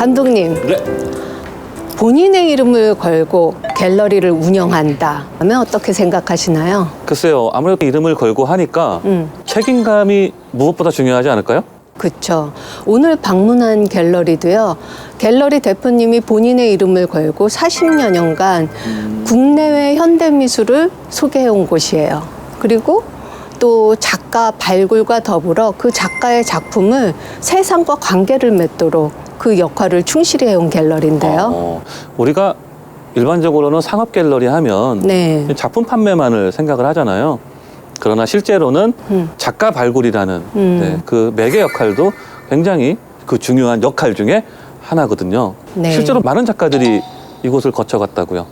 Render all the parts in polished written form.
감독님, 네. 본인의 이름을 걸고 갤러리를 운영한다 하면 어떻게 생각하시나요? 글쎄요, 아무래도 이름을 걸고 하니까 책임감이 무엇보다 중요하지 않을까요? 그렇죠. 오늘 방문한 갤러리도요. 갤러리 대표님이 본인의 이름을 걸고 40여 년간 국내외 현대미술을 소개해온 곳이에요. 그리고 또 작가 발굴과 더불어 그 작가의 작품을 세상과 관계를 맺도록 그 역할을 충실히 해온 갤러리인데요. 우리가 일반적으로는 상업 갤러리 하면 네. 작품 판매만을 생각을 하잖아요. 그러나 실제로는 작가 발굴이라는 네, 그 매개 역할도 굉장히 그 중요한 역할 중에 하나거든요. 네. 실제로 많은 작가들이 이곳을 거쳐갔다고요.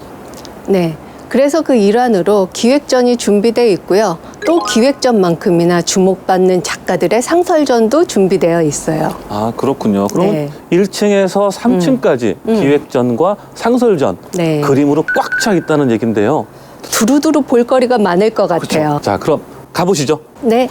네. 그래서 그 일환으로 기획전이 준비되어 있고요. 또 기획전만큼이나 주목받는 작가들의 상설전도 준비되어 있어요. 아, 그렇군요. 그럼 네. 1층에서 3층까지 기획전과 상설전 네. 그림으로 꽉 차 있다는 얘긴데요. 두루두루 볼거리가 많을 것 같아요. 자, 그럼 가보시죠. 네.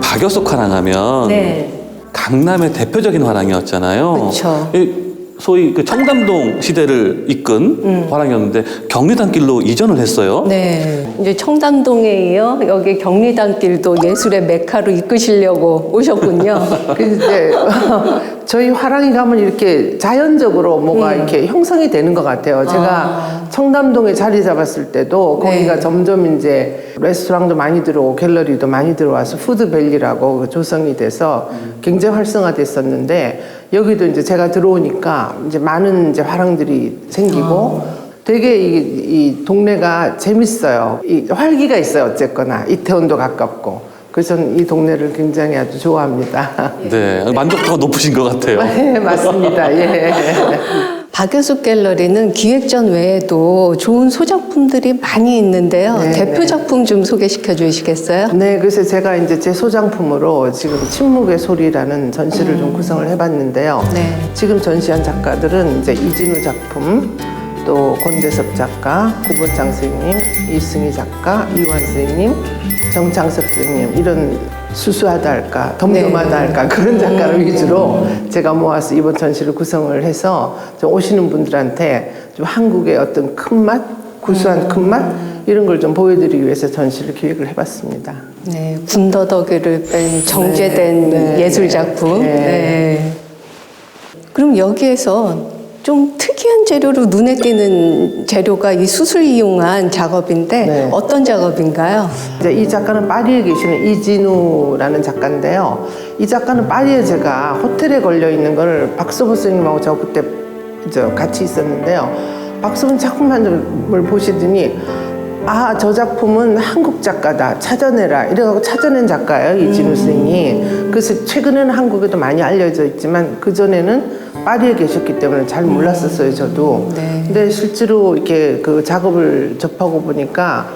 박여숙 화랑하면 네. 강남의 대표적인 화랑이었잖아요. 그쵸. 소위 그 청담동 시대를 이끈 화랑이었는데 경리단길로 이전을 했어요. 네. 이제 청담동에 이어 여기 경리단길도 예술의 메카로 이끄시려고 오셨군요. 이제 저희 화랑이 가면 이렇게 자연적으로 뭐가 이렇게 형성이 되는 것 같아요. 제가 청담동에 자리 잡았을 때도 거기가 네. 점점 이제 레스토랑도 많이 들어오고 갤러리도 많이 들어와서 푸드밸리라고 조성이 돼서 굉장히 활성화됐었는데 여기도 이제 제가 들어오니까 이제 많은 이제 화랑들이 생기고 되게 이 동네가 재밌어요. 이 활기가 있어요. 어쨌거나 이태원도 가깝고. 그래서 저는 이 동네를 굉장히 아주 좋아합니다. 네, 만족도가 높으신 것 같아요. 네, 맞습니다. 예. 박여숙 갤러리는 기획전 외에도 좋은 소작품들이 많이 있는데요. 네, 대표 네. 작품 좀 소개시켜 주시겠어요? 네, 그래서 제가 이제 제 소장품으로 지금 침묵의 소리라는 전시를 좀 구성을 해봤는데요. 네. 지금 전시한 작가들은 이제 이진우 작품, 또 권대섭 작가, 구본창 선생님, 이승희 작가, 이완 선생님, 정창섭 선생님 이런 수수하다 할까, 덤덤하다 할까 그런 작가를 위주로 제가 모아서 이번 전시를 구성을 해서 좀 오시는 분들한테 좀 한국의 어떤 큰 맛, 구수한 큰 맛 이런 걸 좀 보여드리기 위해서 전시를 기획을 해봤습니다. 네. 군더더기를 뺀 정제된 네, 네. 예술 작품. 네. 네. 그럼 여기에서 좀 특이한 재료로 눈에 띄는 재료가 이 숯을 이용한 작업인데 네. 어떤 작업인가요? 이제 이 작가는 파리에 계시는 이진우라는 작가인데요. 이 작가는 파리에 제가 호텔에 걸려 있는 걸 박서부 선생님하고 저 그때 같이 있었는데요. 박서부 작품을 보시더니 아, 저 작품은 한국 작가다. 찾아내라. 이래갖고 찾아낸 작가예요. 이진우 선생님이. 그래서 최근에는 한국에도 많이 알려져 있지만 그전에는 파리에 계셨기 때문에 잘 몰랐었어요, 저도. 네. 근데 실제로 이렇게 그 작업을 접하고 보니까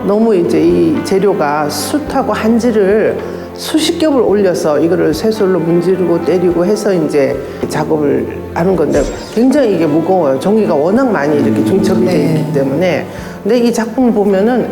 너무 이제 이 재료가 숯하고 한지를 수십 겹을 올려서 이거를 쇠솔로 문지르고 때리고 해서 이제 작업을 하는 건데 굉장히 이게 무거워요. 종이가 워낙 많이 이렇게 중첩이 돼 있기 때문에. 근데 이 작품을 보면은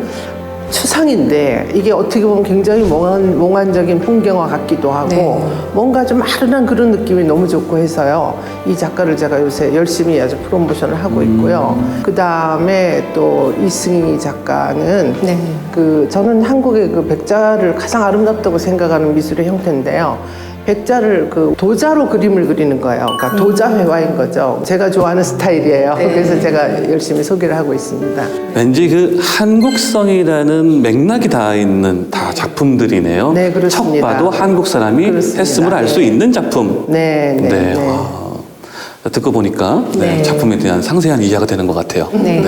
추상인데 이게 어떻게 보면 굉장히 몽환적인 풍경화 같기도 하고 네. 뭔가 좀 아른한 그런 느낌이 너무 좋고 해서요. 이 작가를 제가 요새 열심히 아주 프로모션을 하고 있고요. 그 다음에 또 이승희 작가는 네. 저는 한국의 그 백자를 가장 아름답다고 생각하는 미술의 형태인데요. 백자를 그 도자로 그림을 그리는 거예요. 그러니까 도자 회화인 거죠. 제가 좋아하는 스타일이에요. 네. 그래서 제가 열심히 소개를 하고 있습니다. 왠지 그 한국성이라는 맥락이 다 있는 다 작품들이네요. 네, 그렇습니다. 척 봐도 한국 사람이 그렇습니다. 했음을 알 수 네. 있는 작품. 네, 네, 네. 듣고 보니까 네. 작품에 대한 상세한 이해가 되는 것 같아요. 네.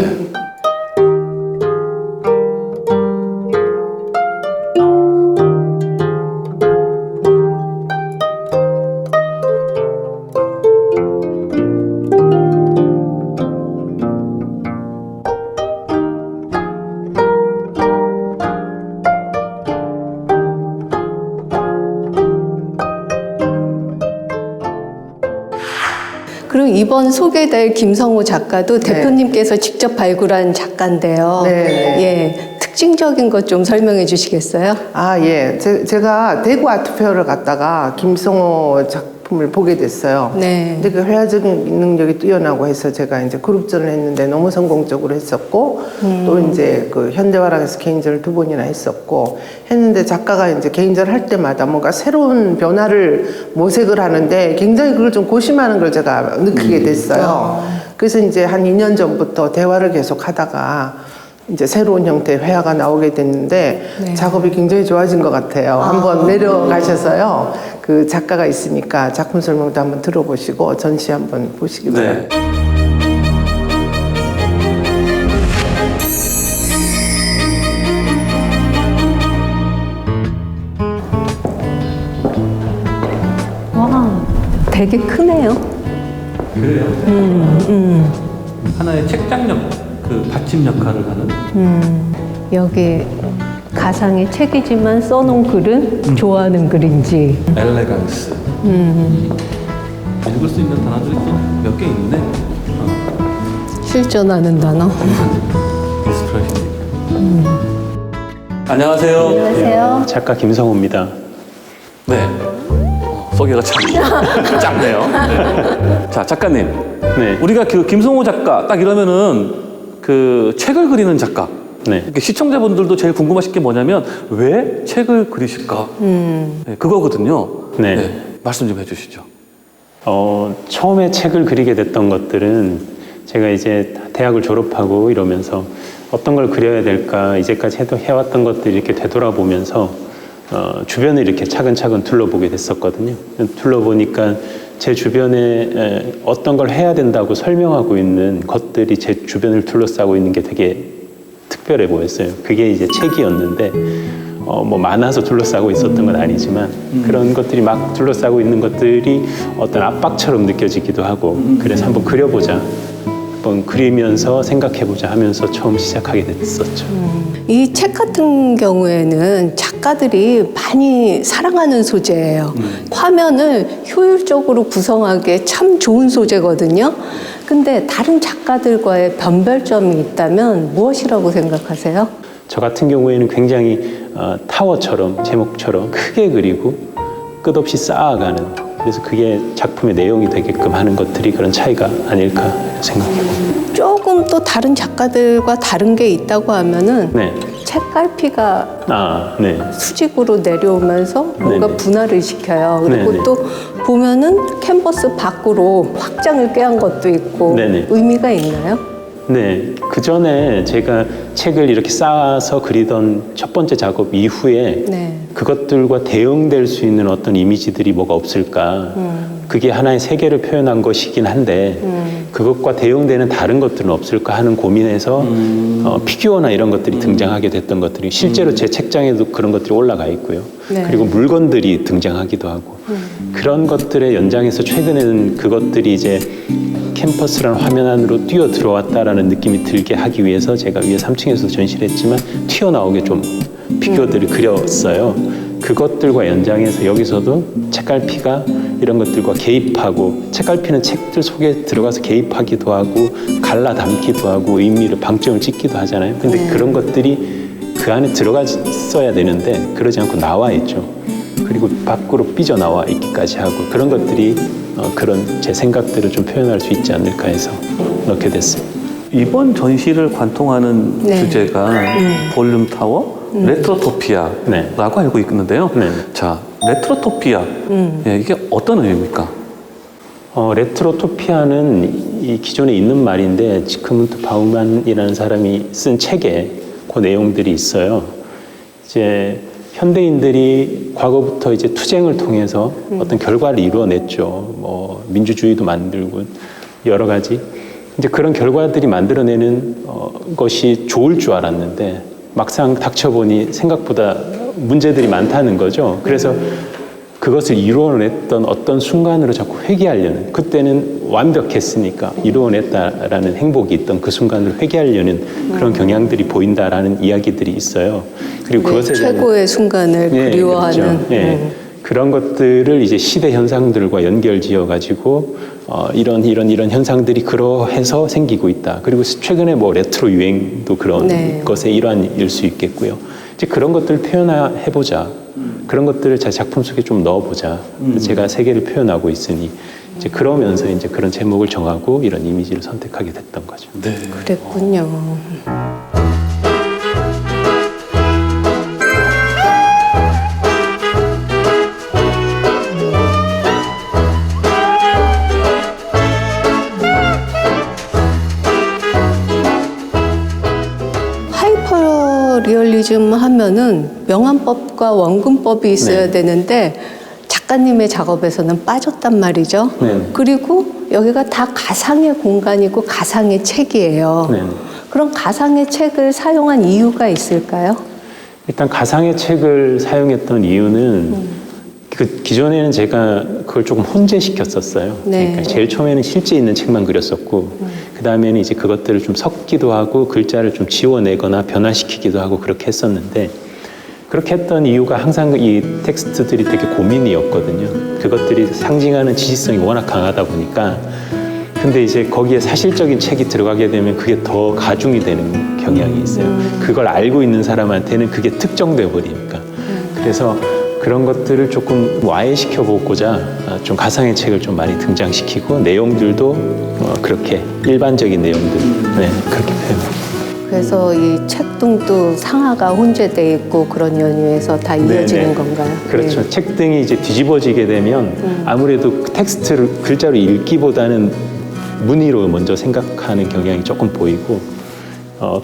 그럼 이번 소개될 김성호 작가도 대표님께서 직접 발굴한 작가인데요. 네. 예, 특징적인 것 좀 설명해 주시겠어요? 아, 예. 제가 대구 아트페어를 갔다가 김성호 작품을 보게 됐어요. 네. 근데 그 회화적인 능력이 뛰어나고 해서 제가 이제 그룹전을 했는데 너무 성공적으로 했었고, 또 이제 그 현대화랑에서 개인전을 2번이나 했었고, 했는데 작가가 이제 개인전 할 때마다 뭔가 새로운 변화를 모색을 하는데 굉장히 그걸 좀 고심하는 걸 제가 느끼게 됐어요. 그래서 이제 한 2년 전부터 대화를 계속 하다가 이제 새로운 형태의 회화가 나오게 됐는데 작업이 굉장히 좋아진 것 같아요. 한번 내려가셔서요. 그 작가가 있으니까 작품 설명도 한번 들어보시고 전시 한번 보시기 바랍니다. 와, 되게 크네요. 그래요? 하나의 책장력, 그 받침 역할을 하는. 여기 가상의 책이지만 써놓은 글은 좋아하는 글인지. 엘레강스. 읽을 수 있는 단어들이 또 몇 개 있는데. 실존하는 단어. 인스피레이션. 안녕하세요. 안녕하세요. 작가 김성호입니다. 네. 소개가 참 짧네요. 네. 자, 작가님. 네. 우리가 그 김성호 작가 딱 이러면은 그 책을 그리는 작가. 네. 이렇게 시청자분들도 제일 궁금하실 게 뭐냐면 왜 책을 그리실까? 네, 그거거든요. 네. 말씀 좀 해주시죠. 처음에 책을 그리게 됐던 것들은 제가 이제 대학을 졸업하고 이러면서 어떤 걸 그려야 될까 이제까지 해왔던 것들이 이렇게 되돌아보면서 주변을 이렇게 차근차근 둘러보게 됐었거든요. 둘러보니까 제 주변에 어떤 걸 해야 된다고 설명하고 있는 것들이 제 주변을 둘러싸고 있는 게 되게 특별해 보였어요. 그게 이제 책이었는데 뭐 많아서 둘러싸고 있었던 건 아니지만 그런 것들이 막 둘러싸고 있는 것들이 어떤 압박처럼 느껴지기도 하고 그래서 한번 그려보자. 한번 그리면서 생각해보자 하면서 처음 시작하게 됐었죠. 이 책 같은 경우에는 작가들이 많이 사랑하는 소재예요. 화면을 효율적으로 구성하기에 참 좋은 소재거든요. 근데 다른 작가들과의 변별점이 있다면 무엇이라고 생각하세요? 저 같은 경우에는 굉장히 타워처럼 제목처럼 크게 그리고 끝없이 쌓아가는 그래서 그게 작품의 내용이 되게끔 하는 것들이 그런 차이가 아닐까 생각해요. 조금 또 다른 작가들과 다른 게 있다고 하면은 네. 책갈피가 네. 수직으로 내려오면서 뭔가 네네. 분할을 시켜요. 그리고 네네. 또 보면은 캔버스 밖으로 확장을 꾀한 것도 있고 네네. 의미가 있나요? 네, 그 전에 제가 책을 이렇게 쌓아서 그리던 첫 번째 작업 이후에 네. 그것들과 대응될 수 있는 어떤 이미지들이 뭐가 없을까. 그게 하나의 세계를 표현한 것이긴 한데 그것과 대응되는 다른 것들은 없을까 하는 고민에서 피규어나 이런 것들이 등장하게 됐던 것들이 실제로 제 책장에도 그런 것들이 올라가 있고요. 네. 그리고 물건들이 등장하기도 하고 그런 것들의 연장에서 최근에는 그것들이 이제 캠퍼스라는 화면 안으로 뛰어 들어왔다라는 느낌이 들게 하기 위해서 제가 위에 3층에서 전시를 했지만 튀어나오게 좀 피규어들을 그렸어요. 그것들과 연장해서 여기서도 책갈피가 이런 것들과 개입하고 책갈피는 책들 속에 들어가서 개입하기도 하고 갈라 담기도 하고 의미를 방점을 찍기도 하잖아요. 근데 그런 것들이 그 안에 들어가 있어야 되는데 그러지 않고 나와 있죠. 그리고 밖으로 삐져나와 있기까지 하고 그런 것들이 그런 제 생각들을 좀 표현할 수 있지 않을까 해서 넣게 됐습니다. 이번 전시를 관통하는 네. 주제가 볼륨 타워 레트로토피아라고 네. 알고 있는데요. 네. 자, 레트로토피아. 예, 이게 어떤 의미입니까? 레트로토피아는 이 기존에 있는 말인데 지크문트 바우만이라는 사람이 쓴 책에 그 내용들이 있어요. 이제 현대인들이 과거부터 이제 투쟁을 통해서 어떤 결과를 이루어냈죠. 뭐 민주주의도 만들고 여러 가지 이제 그런 결과들이 만들어내는 것이 좋을 줄 알았는데 막상 닥쳐보니 생각보다 문제들이 많다는 거죠. 그래서 그것을 이루어냈던 어떤 순간으로 자꾸 회귀하려는 그때는 완벽했으니까 이루어냈다라는 행복이 있던 그 순간을 회귀하려는 그런 경향들이 보인다라는 이야기들이 있어요. 그리고 그것에 대한 최고의 순간을 네, 그리워하는 그렇죠. 네. 그런 것들을 이제 시대 현상들과 연결지어 가지고 이런 현상들이 그러해서 생기고 있다. 그리고 최근에 뭐 레트로 유행도 그런 네. 것의 일환일 수 있겠고요. 이제 그런 것들을 표현해보자. 그런 것들을 제 작품 속에 좀 넣어보자. 제가 세계를 표현하고 있으니 이제 그러면서 이제 그런 제목을 정하고 이런 이미지를 선택하게 됐던 거죠. 네. 그랬군요. 하이퍼 리얼리즘 하면은 명암법과 원근법이 있어야 네. 되는데 작가님의 작업에서는 빠졌단 말이죠. 네. 그리고 여기가 다 가상의 공간이고 가상의 책이에요. 네. 그럼 가상의 책을 사용한 이유가 있을까요? 일단 가상의 책을 사용했던 이유는 그 기존에는 제가 그걸 조금 혼재시켰었어요. 네. 그러니까 제일 처음에는 실제 있는 책만 그렸었고 그 다음에는 이제 그것들을 좀 섞기도 하고 글자를 좀 지워내거나 변화시키기도 하고 그렇게 했었는데 그렇게 했던 이유가 항상 이 텍스트들이 되게 고민이었거든요. 그것들이 상징하는 지시성이 워낙 강하다 보니까 근데 이제 거기에 사실적인 책이 들어가게 되면 그게 더 가중이 되는 경향이 있어요. 그걸 알고 있는 사람한테는 그게 특정돼 버리니까. 그래서 그런 것들을 조금 와해시켜 보고자 좀 가상의 책을 좀 많이 등장시키고 내용들도 그렇게 일반적인 내용들 그렇게 표현합니다. 그래서 이 책등도 상하가 혼재돼 있고 그런 연유에서 다 이어지는 네네. 건가요? 그렇죠. 네. 책등이 이제 뒤집어지게 되면 아무래도 텍스트를 글자로 읽기보다는 문의로 먼저 생각하는 경향이 조금 보이고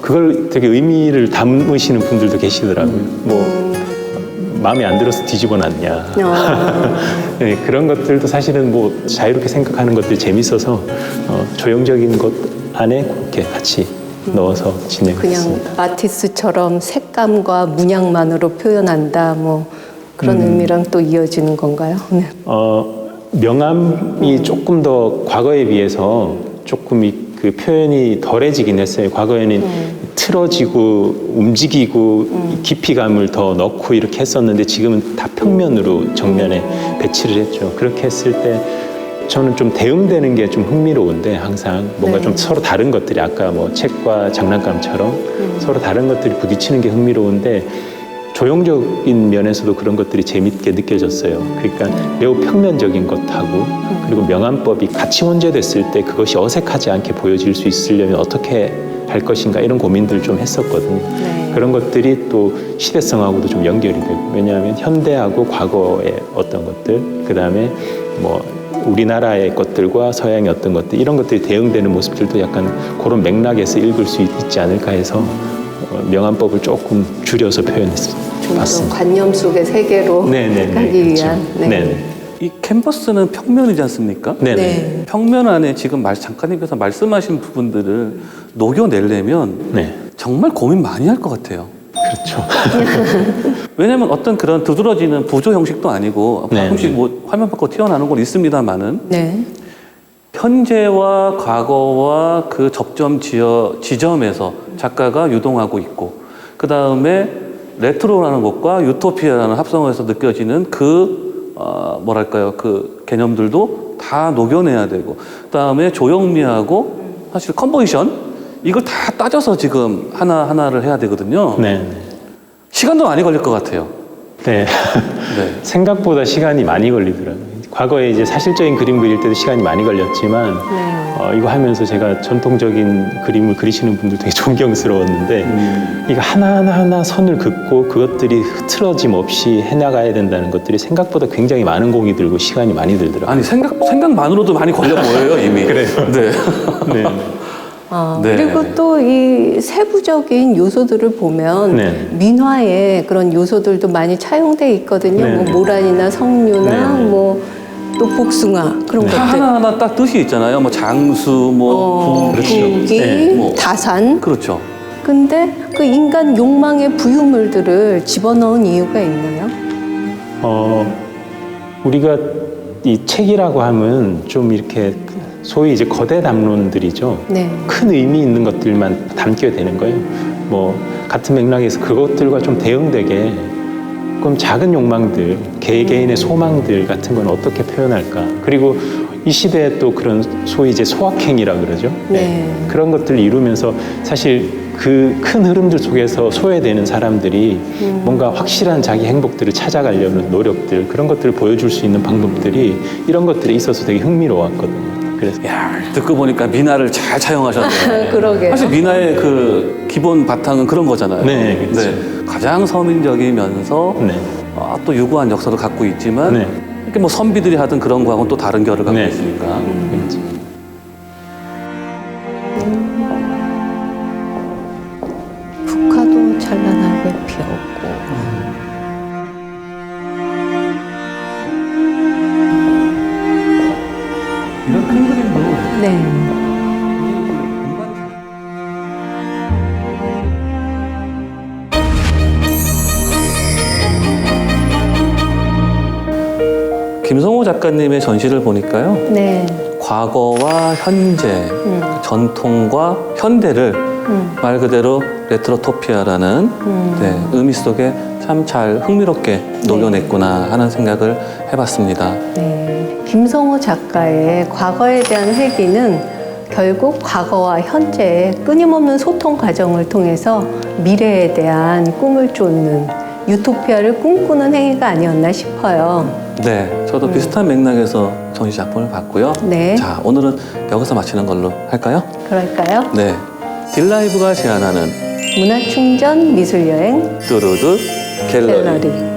그걸 되게 의미를 담으시는 분들도 계시더라고요. 뭐 마음에 안 들어서 뒤집어 놨냐. 네, 그런 것들도 사실은 뭐 자유롭게 생각하는 것들이 재밌어서 조형적인 것 안에 그렇게 같이 넣어서 진행했습니다. 그냥 마티스처럼 색감과 문양만으로 표현한다 뭐 그런 의미랑 또 이어지는 건가요? 네. 명암이 조금 더 과거에 비해서 조금 그 표현이 덜해지긴 했어요. 과거에는 틀어지고 움직이고 깊이감을 더 넣고 이렇게 했었는데 지금은 다 평면으로 정면에 배치를 했죠. 그렇게 했을 때 저는 좀 대응되는 게 좀 흥미로운데 항상 뭔가 네. 좀 서로 다른 것들이 아까 뭐 책과 장난감처럼 서로 다른 것들이 부딪히는 게 흥미로운데 조형적인 면에서도 그런 것들이 재밌게 느껴졌어요. 그러니까 매우 평면적인 것하고 그리고 명암법이 같이 혼재됐을 때 그것이 어색하지 않게 보여질 수 있으려면 어떻게 할 것인가 이런 고민들을 좀 했었거든요. 네. 그런 것들이 또 시대성하고도 좀 연결이 되고 왜냐하면 현대하고 과거의 어떤 것들 그다음에 뭐 우리나라의 것들과 서양의 어떤 것들 이런 것들이 대응되는 모습들도 약간 그런 맥락에서 읽을 수 있지 않을까 해서 명암법을 조금 줄여서 표현했습니다. 좀 더 관념 속의 세계로 가기 위한. 그렇죠. 네네. 이 캔버스는 평면이지 않습니까? 네네. 네. 평면 안에 지금 작가님께서 말씀하신 부분들을 녹여내려면 네. 정말 고민 많이 할 것 같아요. 그렇죠. 왜냐하면 어떤 그런 두드러지는 부조 형식도 아니고 네. 가끔씩 뭐 화면 밖으로 튀어나오는 건 있습니다만은 네. 현재와 과거와 그 접점 지점에서 작가가 유동하고 있고 그 다음에 레트로라는 것과 유토피아라는 합성어에서 느껴지는 뭐랄까요 그 개념들도 다 녹여내야 되고 그 다음에 조형미하고 사실 컨버이션 이걸 다 따져서 지금 하나하나를 해야 되거든요. 네. 시간도 많이 걸릴 것 같아요. 네. 네. 생각보다 시간이 많이 걸리더라고요. 과거에 이제 사실적인 그림 그릴 때도 시간이 많이 걸렸지만 이거 하면서 제가 전통적인 그림을 그리시는 분들 되게 존경스러웠는데 이거 하나하나 선을 긋고 그것들이 흐트러짐 없이 해나가야 된다는 것들이 생각보다 굉장히 많은 공이 들고 시간이 많이 들더라고요. 아니 생각만으로도 많이 걸려 보여요 이미. 그래요. 네. 네. 네. 그리고 또 이 세부적인 요소들을 보면 네. 민화에 그런 요소들도 많이 차용돼 있거든요. 네. 뭐 모란이나 석류나 네. 뭐 또 복숭아 그런 것들. 하나하나 딱 뜻이 있잖아요. 뭐 장수, 뭐 그렇죠. 부기, 네. 뭐. 다산. 그렇죠. 근데 그 인간 욕망의 부유물들을 집어넣은 이유가 있나요? 우리가 이 책이라고 하면 좀 이렇게 소위 이제 거대 담론들이죠. 네. 큰 의미 있는 것들만 담게 되는 거예요. 뭐 같은 맥락에서 그것들과 좀 대응되게 그럼 작은 욕망들, 개개인의 소망들 같은 건 어떻게 표현할까? 그리고 이 시대에 또 그런 소위 이제 소확행이라 그러죠. 네. 그런 것들을 이루면서 사실 그 큰 흐름들 속에서 소외되는 사람들이 뭔가 확실한 자기 행복들을 찾아가려는 노력들, 그런 것들을 보여줄 수 있는 방법들이 이런 것들이 있어서 되게 흥미로웠거든요. 그래서 야, 듣고 보니까 미나를 잘 차용하셨네요. 그러게요. 사실 미나의 그 기본 바탕은 그런 거잖아요. 네, 그렇죠. 가장 서민적이면서 네. 또 유구한 역사를 갖고 있지만 네. 이렇게 뭐 선비들이 하던 그런 거하고는 또 다른 결을 갖고 네. 있으니까. 그렇죠. 국화도 찬란하게 피었고. 이런 큰 그림도 네. 김성호 작가님의 전시를 보니까요. 네. 과거와 현재, 전통과 현대를 말 그대로 레트로토피아라는 의미 속에 참 잘 흥미롭게 녹여냈구나 하는 생각을 해봤습니다. 네. 김성호 작가의 과거에 대한 회귀는 결국 과거와 현재의 끊임없는 소통 과정을 통해서 미래에 대한 꿈을 쫓는 유토피아를 꿈꾸는 행위가 아니었나 싶어요. 네, 저도 비슷한 맥락에서 전시 작품을 봤고요. 네. 자, 오늘은 여기서 마치는 걸로 할까요? 그럴까요? 네, 딜라이브가 제안하는 문화충전 미술여행 뚜루드 갤러리. 갤러리.